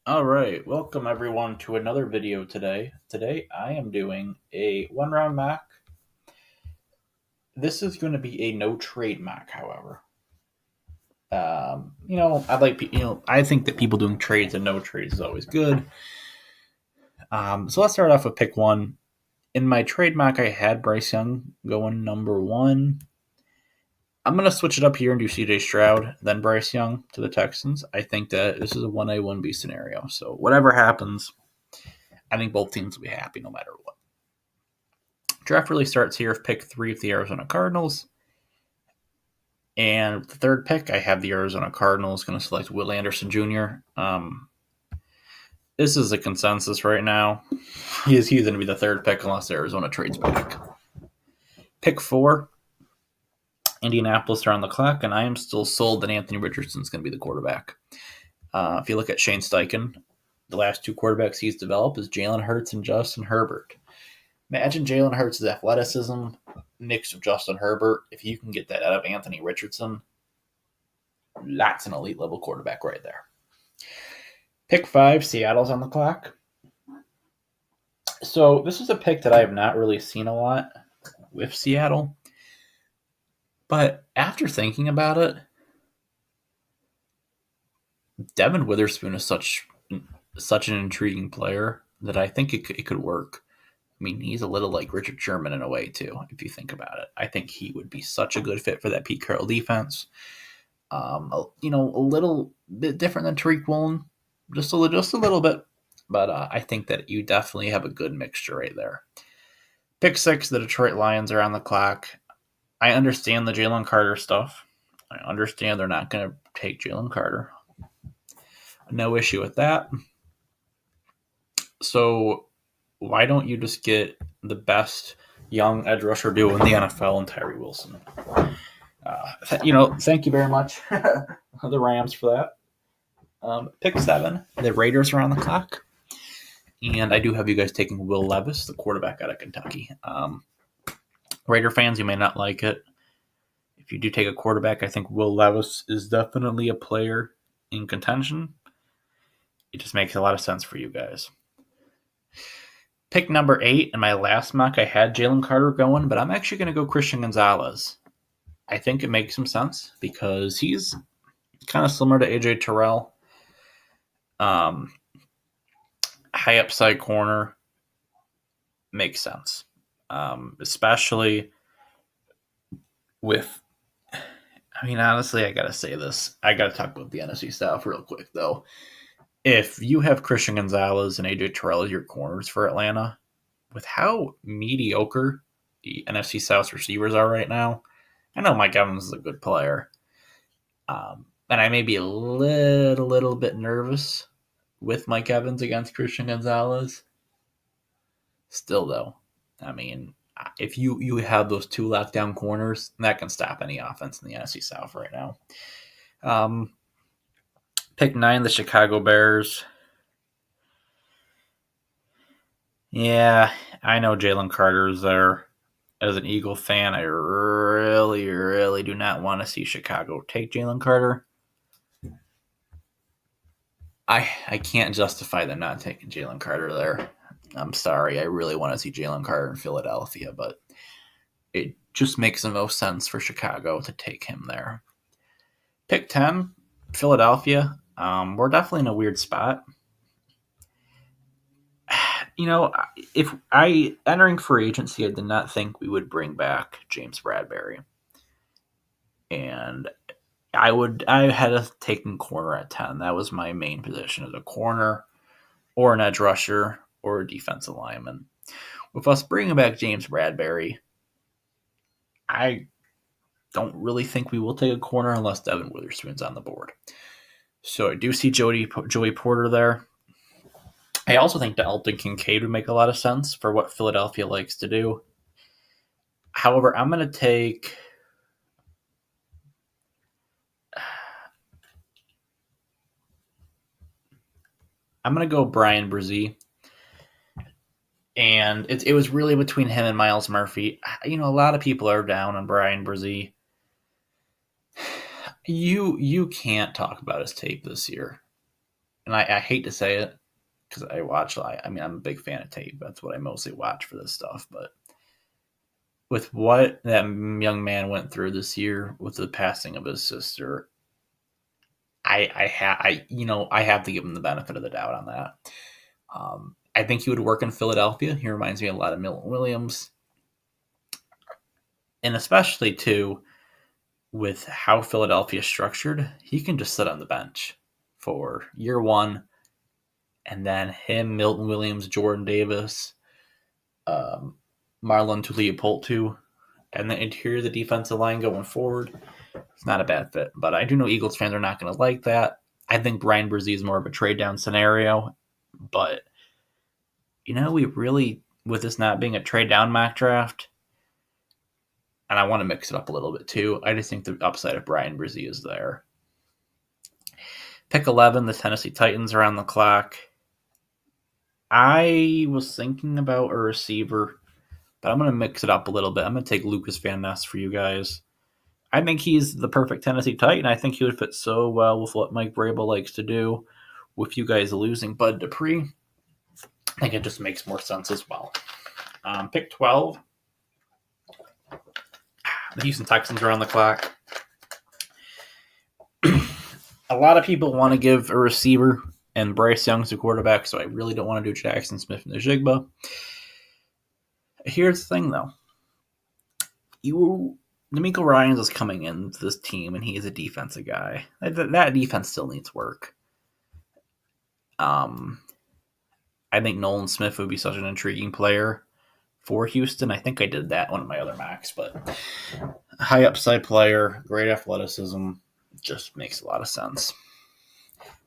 All right, welcome everyone to another video today. Today I am doing a one round mock. This is going to be a no trade mock, however. I think that people doing trades and no trades is always good. So let's start off with pick one. In my trade mock, I had Bryce Young going number one. I'm going to switch it up here and do CJ Stroud, then Bryce Young to the Texans. I think that this is a 1A, 1B scenario. So whatever happens, I think both teams will be happy no matter what. Draft really starts here with pick three of the Arizona Cardinals. And with the third pick, I have the Arizona Cardinals going to select Will Anderson Jr. This is a consensus right now. He's going to be the third pick unless Arizona trades back. Pick four, Indianapolis are on the clock, and I am still sold that Anthony Richardson is going to be the quarterback. If you look at Shane Steichen, the last two quarterbacks he's developed is Jalen Hurts and Justin Herbert. Imagine Jalen Hurts' athleticism mixed with Justin Herbert. If you can get that out of Anthony Richardson, that's an elite level quarterback right there. Pick five, Seattle's on the clock. So this is a pick that I have not really seen a lot with Seattle. But after thinking about it, Devin Witherspoon is such an intriguing player that I think it could work. I mean, he's a little like Richard Sherman in a way, too, if you think about it. I think he would be such a good fit for that Pete Carroll defense. A little bit different than Tariq Woolen, just a little bit. But I think that you definitely have a good mixture right there. Pick six, the Detroit Lions are on the clock. I understand the Jalen Carter stuff. I understand they're not going to take Jalen Carter. No issue with that. So why don't you just get the best young edge rusher duo in the NFL and Tyree Wilson? Thank you very much, the Rams, for that. Pick seven, the Raiders are on the clock. And I do have you guys taking Will Levis, the quarterback out of Kentucky. Raider fans, you may not like it. If you do take a quarterback, I think Will Levis is definitely a player in contention. It just makes a lot of sense for you guys. Pick number 8 in my last mock, I had Jalen Carter going, but I'm actually going to go Christian Gonzalez. I think it makes some sense because he's kind of similar to AJ Terrell. High upside corner makes sense, especially with. I mean, honestly, I gotta say this. I gotta talk about the NFC South real quick, though. If you have Christian Gonzalez and AJ Terrell as your corners for Atlanta, with how mediocre the NFC South receivers are right now, I know Mike Evans is a good player, and I may be a little bit nervous with Mike Evans against Christian Gonzalez. Still, though, I mean, if you have those two lockdown corners, that can stop any offense in the NFC South right now. Pick 9, the Chicago Bears. Yeah, I know Jalen Carter is there. As an Eagle fan, I really do not want to see Chicago take Jalen Carter. I can't justify them not taking Jalen Carter there. I'm sorry. I really want to see Jalen Carter in Philadelphia, but it just makes the most sense for Chicago to take him there. Pick 10, Philadelphia. We're definitely in a weird spot. If I entering free agency, I did not think we would bring back James Bradberry, and I had a taken corner at 10. That was my main position as a corner, or an edge rusher, or a defensive lineman. With us bringing back James Bradberry, I don't really think we will take a corner unless Devin Witherspoon's on the board. So I do see Joey Porter there. I also think Dalton Kincaid would make a lot of sense for what Philadelphia likes to do. However, I'm going to go Brian Brzee. And it was really between him and Myles Murphy. A lot of people are down on Brian Brzee. You can't talk about his tape this year. and I hate to say it because I'm a big fan of tape. That's what I mostly watch for this stuff. But with what that young man went through this year with the passing of his sister, I have to give him the benefit of the doubt on that. I think he would work in Philadelphia. He reminds me a lot of Milton Williams, and especially too with how Philadelphia is structured, he can just sit on the bench for year one, and then him, Milton Williams, Jordan Davis, um, Marlon Tuliopoltu, and the interior of the defensive line going forward. It's not a bad fit, but I do know Eagles fans are not going to like that. I think Brian Brzee is more of a trade down scenario, but we really, with this not being a trade down mock draft, and I want to mix it up a little bit too. I just think the upside of Brian Brzee is there. Pick 11, the Tennessee Titans are on the clock. I was thinking about a receiver, but I'm going to mix it up a little bit. I'm going to take Lucas Van Ness for you guys. I think he's the perfect Tennessee Titan. I think he would fit so well with what Mike Vrabel likes to do. With you guys losing Bud Dupree, I think it just makes more sense as well. Pick 12, the Houston Texans are on the clock. A lot of people want to give a receiver and Bryce Young's a quarterback, so I really don't want to do Jackson Smith and Njigba. Here's the thing, though. D'Amico Ryans is coming into this team, and he is a defensive guy. That defense still needs work. I think Nolan Smith would be such an intriguing player for Houston. I think I did that one of my other mocks, but high upside player, great athleticism, just makes a lot of sense.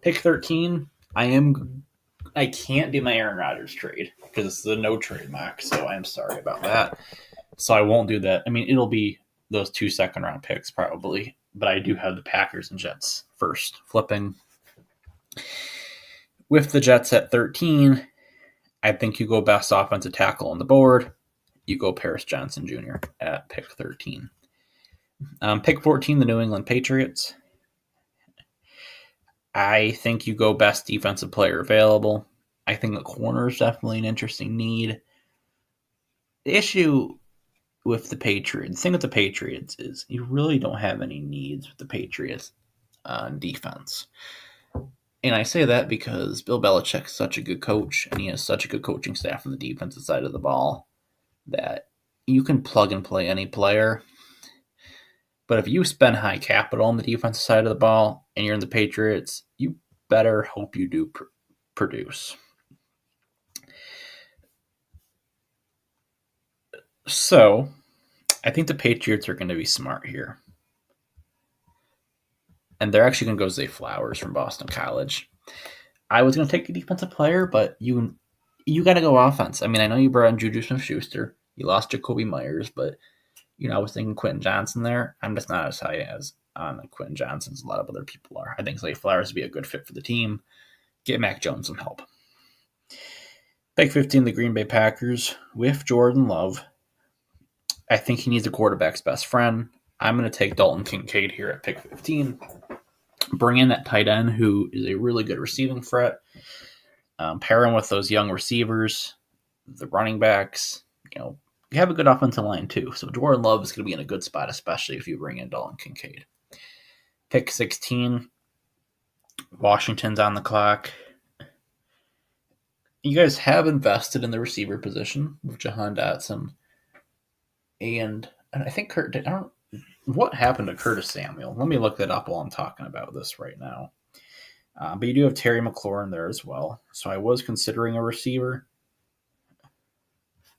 Pick 13, I can't do my Aaron Rodgers trade because it's a no trade mock, so I'm sorry about that. So I won't do that. I mean, it'll be those 2 second-round picks probably, but I do have the Packers and Jets first flipping. With the Jets at 13, I think you go best offensive tackle on the board. You go Paris Johnson Jr. at pick 13. Pick 14, the New England Patriots. I think you go best defensive player available. I think the corner is definitely an interesting need. The issue with the Patriots, the thing with the Patriots is you really don't have any needs with the Patriots on defense. And I say that because Bill Belichick's such a good coach, and he has such a good coaching staff on the defensive side of the ball that you can plug and play any player. But if you spend high capital on the defensive side of the ball and you're in the Patriots, you better hope you do produce. So, I think the Patriots are going to be smart here. And they're actually going to go Zay Flowers from Boston College. I was going to take a defensive player, but you got to go offense. I mean, I know you brought in Juju Smith-Schuster. You lost Jacoby Myers, but I was thinking Quentin Johnson there. I'm just not as high as on Quentin Johnson as a lot of other people are. I think Zay Flowers would be a good fit for the team. Get Mac Jones some help. Pick 15, the Green Bay Packers with Jordan Love. I think he needs a quarterback's best friend. I'm going to take Dalton Kincaid here at pick 15. Bring in that tight end who is a really good receiving threat. Pair him with those young receivers, the running backs. You have a good offensive line too. So Jordan Love is going to be in a good spot, especially if you bring in Dalton Kincaid. Pick 16. Washington's on the clock. You guys have invested in the receiver position with Jahan Dotson. And I think what happened to Curtis Samuel? Let me look that up while I'm talking about this right now. But you do have Terry McLaurin there as well. So I was considering a receiver.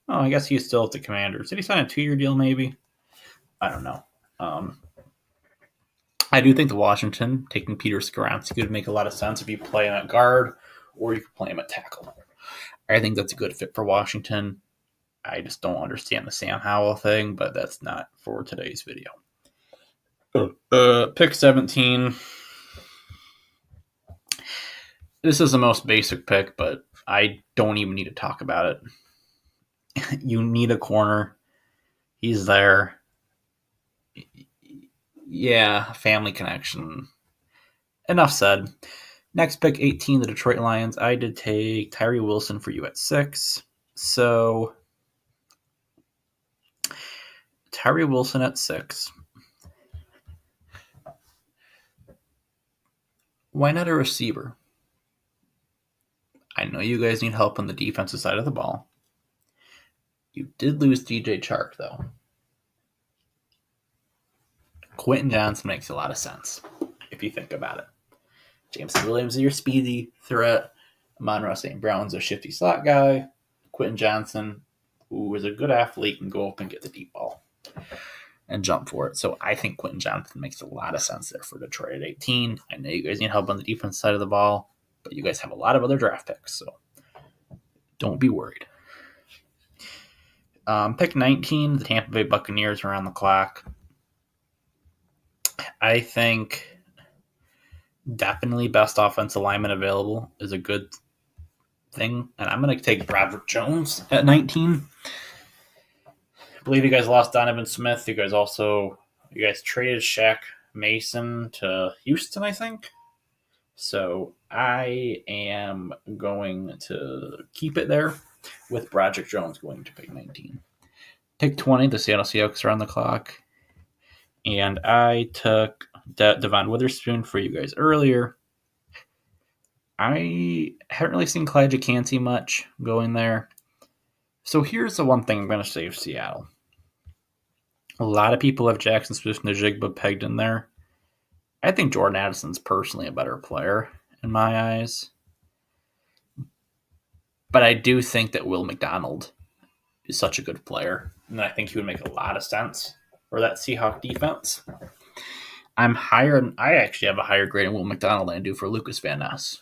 Oh, I guess he's still at the Commanders. Did he sign a 2-year deal maybe? I don't know. I do think the Washington, taking Peter Skoronski would make a lot of sense if you play him at guard or you could play him at tackle. I think that's a good fit for Washington. I just don't understand the Sam Howell thing, but that's not for today's video. Pick 17. This is the most basic pick, but I don't even need to talk about it. You need a corner. He's there. Yeah, family connection. Enough said. Next pick, 18, the Detroit Lions. I did take Tyree Wilson for you at 6. So Tyree Wilson at 6. Why not a receiver? I know you guys need help on the defensive side of the ball. You did lose DJ Chark, though. Quentin Johnson makes a lot of sense if you think about it. James Williams is your speedy threat. Amon-Ra St. Brown's a shifty slot guy. Quentin Johnson, who is a good athlete, can go up and get the deep ball and jump for it. So I think Quentin Johnson makes a lot of sense there for Detroit at 18. I know you guys need help on the defense side of the ball, but you guys have a lot of other draft picks, so don't be worried. Pick 19, the Tampa Bay Buccaneers are on the clock. I think definitely best offensive lineman available is a good thing, and I'm going to take Broderick Jones at 19. I believe you guys lost Donovan Smith. You guys traded Shaq Mason to Houston, I think. So I am going to keep it there with Broderick Jones going to pick 19. Pick 20, the Seattle Seahawks are on the clock. And I took Devon Witherspoon for you guys earlier. I haven't really seen Clyde Jacansey much going there. So here's the one thing I'm going to say of Seattle. A lot of people have Jackson Smith-Njigba pegged in there. I think Jordan Addison's personally a better player in my eyes. But I do think that Will McDonald is such a good player. And I think he would make a lot of sense for that Seahawk defense. I actually have a higher grade in Will McDonald than I do for Lucas Van Ness.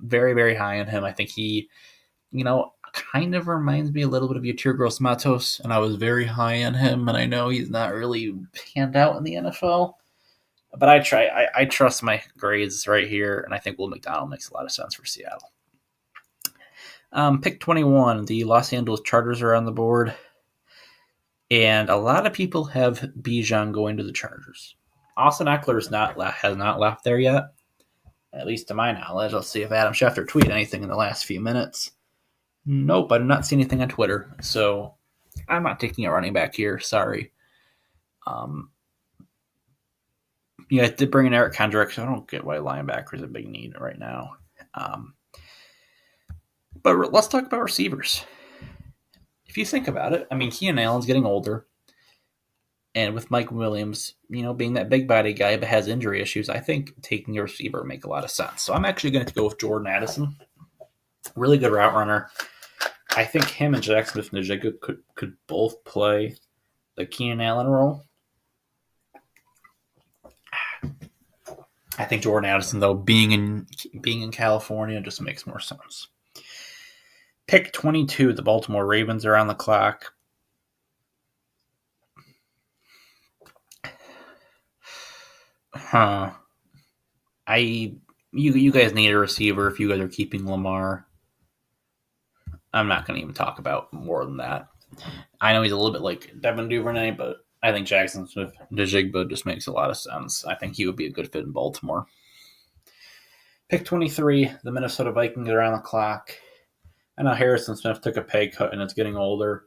Very, very high on him. I think he, kind of reminds me a little bit of Yetur Gross-Matos, and I was very high on him, and I know he's not really panned out in the NFL. But I trust my grades right here, and I think Will McDonald makes a lot of sense for Seattle. Pick 21, the Los Angeles Chargers are on the board, and a lot of people have Bijan going to the Chargers. Austin Eckler has not left there yet, at least to my knowledge. Let's see if Adam Schefter tweeted anything in the last few minutes. Nope, I did not see anything on Twitter, so I'm not taking a running back here. Sorry. I did bring in Eric Kendricks. So I don't get why linebacker is a big need right now. But let's talk about receivers. If you think about it, Keenan Allen's getting older. And with Mike Williams, being that big body guy but has injury issues, I think taking a receiver would make a lot of sense. So I'm actually going to go with Jordan Addison. Really good route runner. I think him and Jackson Smith-Njigba could both play the Keenan Allen role. I think Jordan Addison, though, being in California just makes more sense. Pick 22, the Baltimore Ravens are on the clock. You guys need a receiver if you guys are keeping Lamar. I'm not going to even talk about more than that. I know he's a little bit like Devin Duvernay, but I think Jackson Smith-Njigba just makes a lot of sense. I think he would be a good fit in Baltimore. Pick 23, the Minnesota Vikings are on the clock. I know Harrison Smith took a pay cut and it's getting older.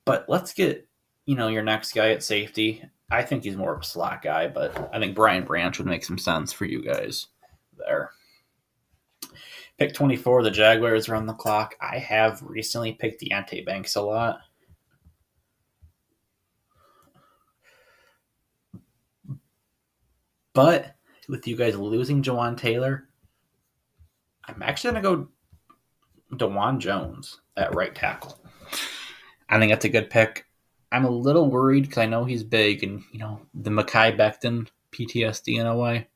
But let's get, your next guy at safety. I think he's more of a slot guy, but I think Brian Branch would make some sense for you guys there. Pick 24, the Jaguars are on the clock. I have recently picked Deonte Banks a lot. But with you guys losing Jawan Taylor, I'm actually going to go DeJuan Jones at right tackle. I think that's a good pick. I'm a little worried because I know he's big and, the Mekhi Becton PTSD in a way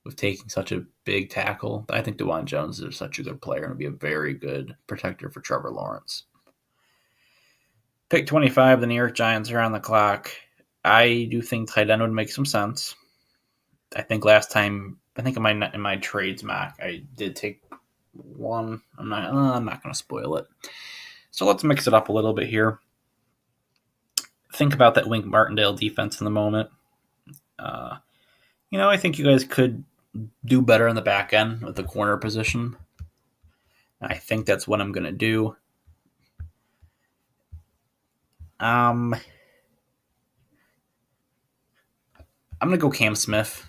with taking such a big tackle. But I think DeJuan Jones is such a good player and will be a very good protector for Trevor Lawrence. Pick 25, the New York Giants are on the clock. I do think tight end would make some sense. I think last time, in my trades mock, I did take one. I'm not going to spoil it. So let's mix it up a little bit here. Think about that Wink Martindale defense in the moment. I think you guys could do better in the back end with the corner position. And I think that's what I'm going to do. I'm going to go Cam Smith.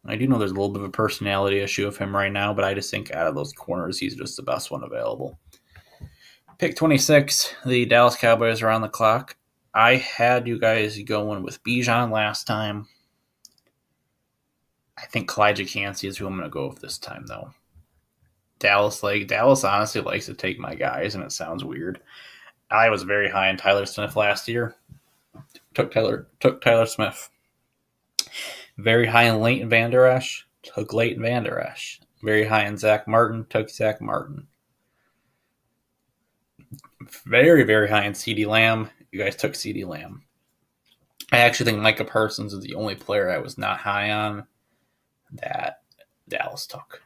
I do know there's a little bit of a personality issue of him right now, but I just think out of those corners, he's just the best one available. Pick 26, the Dallas Cowboys are on the clock. I had you guys going with Bijan last time. I think Kalijah Kancey is who I'm going to go with this time, though. Dallas honestly likes to take my guys, and it sounds weird. I was very high in Tyler Smith last year. Took Tyler Smith. Very high in Leighton Vander Esch. Took Leighton Vander Esch. Very high in Zach Martin. Took Zach Martin. Very, very high in CeeDee Lamb. You guys took CeeDee Lamb. I actually think Micah Parsons is the only player I was not high on that Dallas took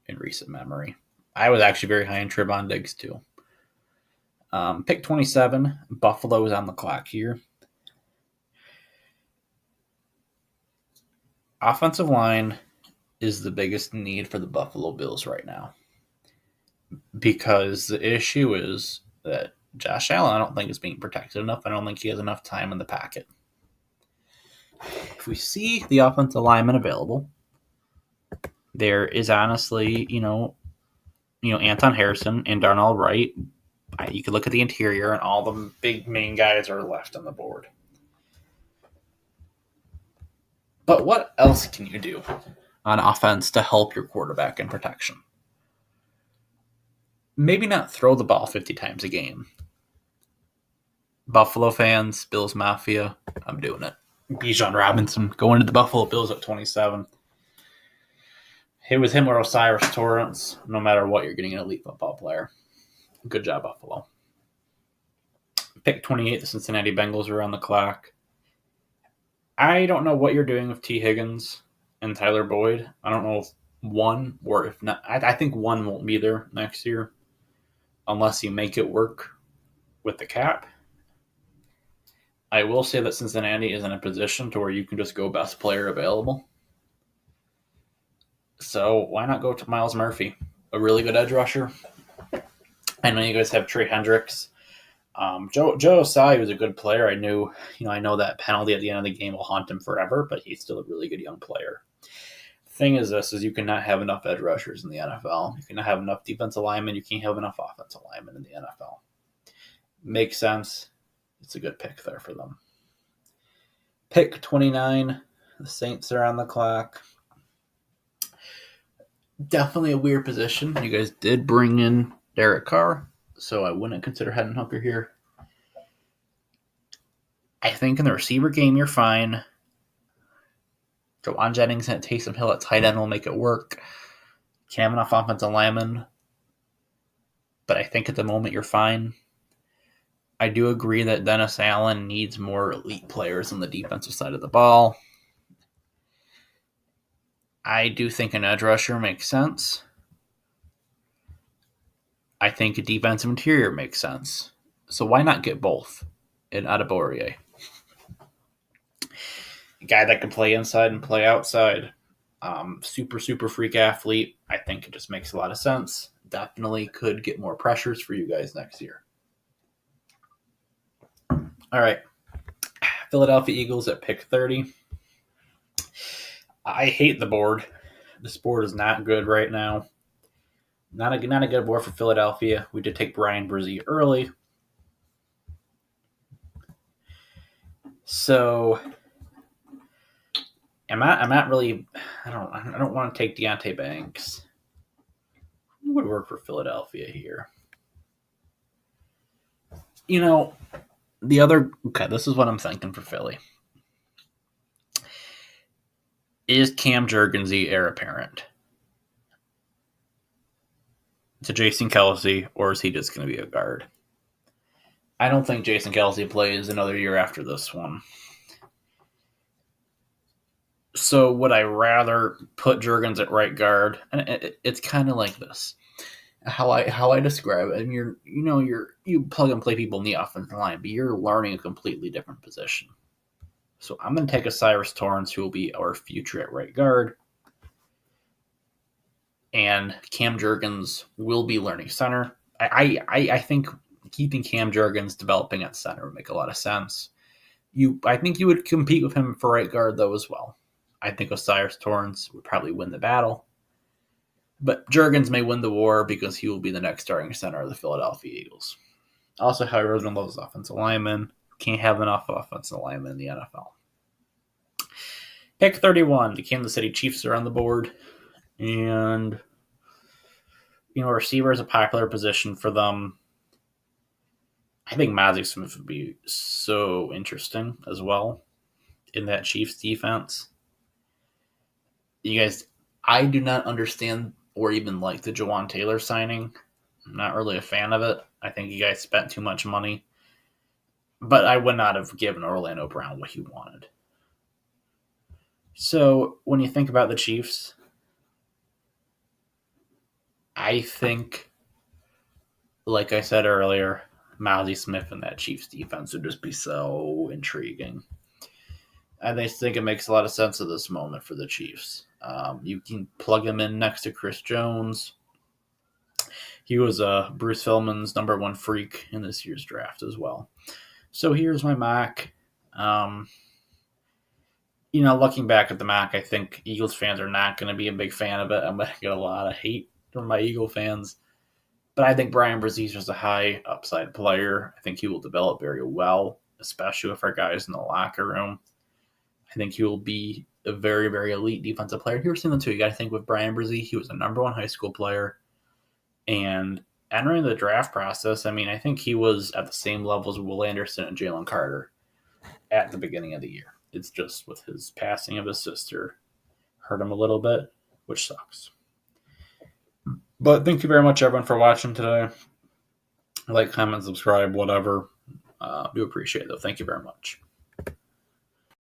in recent memory. I was actually very high in Trevon Diggs too. Pick 27, Buffalo is on the clock here. Offensive line is the biggest need for the Buffalo Bills right now. Because the issue is that Josh Allen, I don't think, is being protected enough. I don't think he has enough time in the pocket. If we see the offensive lineman available, there is honestly, Anton Harrison and Darnell Wright. You could look at the interior, and all the big main guys are left on the board. But what else can you do on offense to help your quarterback in protection? Maybe not throw the ball 50 times a game. Buffalo fans, Bills Mafia, I'm doing it. Bijan Robinson going to the Buffalo Bills at 27. It was him or O'Cyrus Torrence. No matter what, you're getting an elite football player. Good job, Buffalo. Pick 28, the Cincinnati Bengals are on the clock. I don't know what you're doing with T. Higgins and Tyler Boyd. I don't know if one, or if not, I think one won't be there next year unless you make it work with the cap. I will say that Cincinnati is in a position to where you can just go best player available. So why not go to Myles Murphy, a really good edge rusher? I know you guys have Trey Hendricks. Joe Ossai was a good player. I know that penalty at the end of the game will haunt him forever, but he's still a really good young player. The thing is you cannot have enough edge rushers in the NFL. You cannot have enough defensive linemen. You can't have enough offensive linemen in the NFL. Makes sense. It's a good pick there for them. Pick 29, the Saints are on the clock. Definitely a weird position. You guys did bring in Derek Carr, so I wouldn't consider Hendon Hooker here. I think in the receiver game, you're fine. Jawan Jennings and Taysom Hill at tight end will make it work. Can't have enough offensive linemen, but I think at the moment you're fine. I do agree that Dennis Allen needs more elite players on the defensive side of the ball. I do think an edge rusher makes sense. I think a defensive interior makes sense. So why not get both in Adebawore? A guy that can play inside and play outside. Super, super freak athlete. I think it just makes a lot of sense. Definitely could get more pressures for you guys next year. All right. Philadelphia Eagles at pick 30. I hate the board. This board is not good right now. Not a good board for Philadelphia. We did take Brian Brzee early. So I'm not really. I don't want to take Deonte Banks. Who would work for Philadelphia here? This is what I'm thinking for Philly. Is Cam Jurgens the heir apparent to Jason Kelce, or is he just going to be a guard? I don't think Jason Kelce plays another year after this one. So would I rather put Jurgens at right guard? And it's kind of like this. How I describe it. I mean, you plug and play people in the offensive line, but you're learning a completely different position. So I'm going to take O'Cyrus Torrence, who will be our future at right guard. and Cam Jurgens will be learning center. I think keeping Cam Jurgens developing at center would make a lot of sense. I think you would compete with him for right guard though as well. I think Osiris Torrance would probably win the battle, but Jurgens may win the war because he will be the next starting center of the Philadelphia Eagles. Also, Howie Roseman loves offensive linemen. Can't have enough offensive linemen in the NFL. Pick 31, the Kansas City Chiefs are on the board, and receiver is a popular position for them. I think Mazi Smith would be so interesting as well in that Chiefs defense. You guys, I do not understand or even like the Jawan Taylor signing. I'm not really a fan of it. I think you guys spent too much money. But I would not have given Orlando Brown what he wanted. So when you think about the Chiefs, I think, like I said earlier, Mazi Smith and that Chiefs defense would just be so intriguing. I think it makes a lot of sense at this moment for the Chiefs. You can plug him in next to Chris Jones. He was Bruce Feldman's number one freak in this year's draft as well. So here's my mock. Looking back at the mock, I think Eagles fans are not going to be a big fan of it. I'm going to get a lot of hate from my Eagle fans. But I think Bryan Bresee is a high upside player. I think he will develop very well, especially with our guys in the locker room. I think he will be a very, very elite defensive player. Here's something too. You got to think with Bryan Bresee, he was a number one high school player. And entering the draft process, I think he was at the same level as Will Anderson and Jalen Carter at the beginning of the year. It's just with his passing of his sister hurt him a little bit, which sucks. But thank you very much, everyone, for watching today. Like, comment, subscribe, whatever. Do appreciate it, though. Thank you very much.